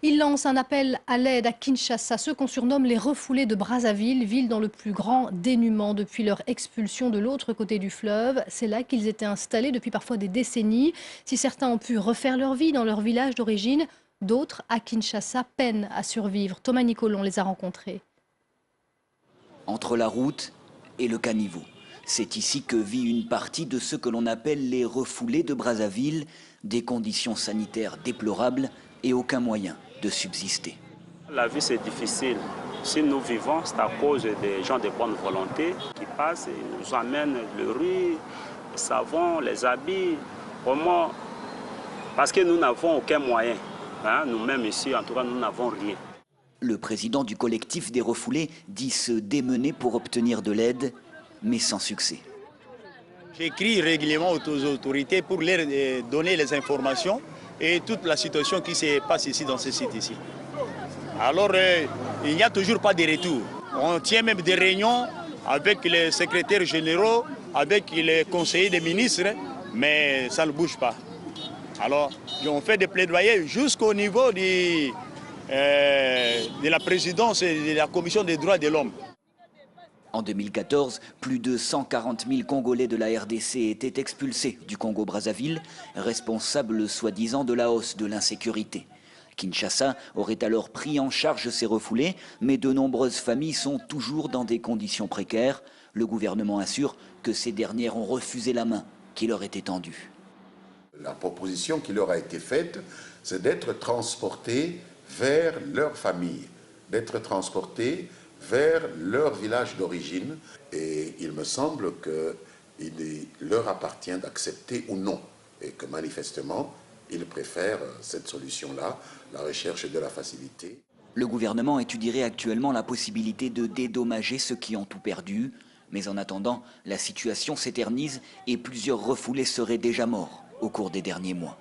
Il lance un appel à l'aide à Kinshasa, ceux qu'on surnomme les refoulés de Brazzaville, ville dans le plus grand dénuement depuis leur expulsion de l'autre côté du fleuve. C'est là qu'ils étaient installés depuis parfois des décennies. Si certains ont pu refaire leur vie dans leur village d'origine, d'autres, à Kinshasa, peinent à survivre. Thomas Nicolon les a rencontrés. Entre la route et le caniveau. C'est ici que vit une partie de ceux que l'on appelle les refoulés de Brazzaville, des conditions sanitaires déplorables et aucun moyen de subsister. La vie c'est difficile. Si nous vivons, c'est à cause des gens de bonne volonté qui passent et nous amènent le riz, le savon, les habits. Comment? Parce que nous n'avons aucun moyen. Nous-mêmes ici, en tout cas, nous n'avons rien. Le président du collectif des refoulés dit se démener pour obtenir de l'aide, mais sans succès. J'écris régulièrement aux autorités pour leur donner les informations et toute la situation qui se passe ici dans ce site ici. Alors, il n'y a toujours pas de retour. On tient même des réunions avec les secrétaires généraux, avec les conseillers des ministres, mais ça ne bouge pas. Alors, on fait des plaidoyers jusqu'au niveau de la présidence et de la commission des droits de l'homme. En 2014, plus de 140 000 Congolais de la RDC étaient expulsés du Congo-Brazzaville, responsables soi-disant de la hausse de l'insécurité. Kinshasa aurait alors pris en charge ces refoulés, mais de nombreuses familles sont toujours dans des conditions précaires. Le gouvernement assure que ces dernières ont refusé la main qui leur était tendue. La proposition qui leur a été faite, c'est d'être transportés vers leur famille, d'être transportés vers leur village d'origine. Et il me semble qu'il leur appartient d'accepter ou non. Et que manifestement, ils préfèrent cette solution-là, la recherche de la facilité. Le gouvernement étudierait actuellement la possibilité de dédommager ceux qui ont tout perdu. Mais en attendant, la situation s'éternise et plusieurs refoulés seraient déjà morts au cours des derniers mois.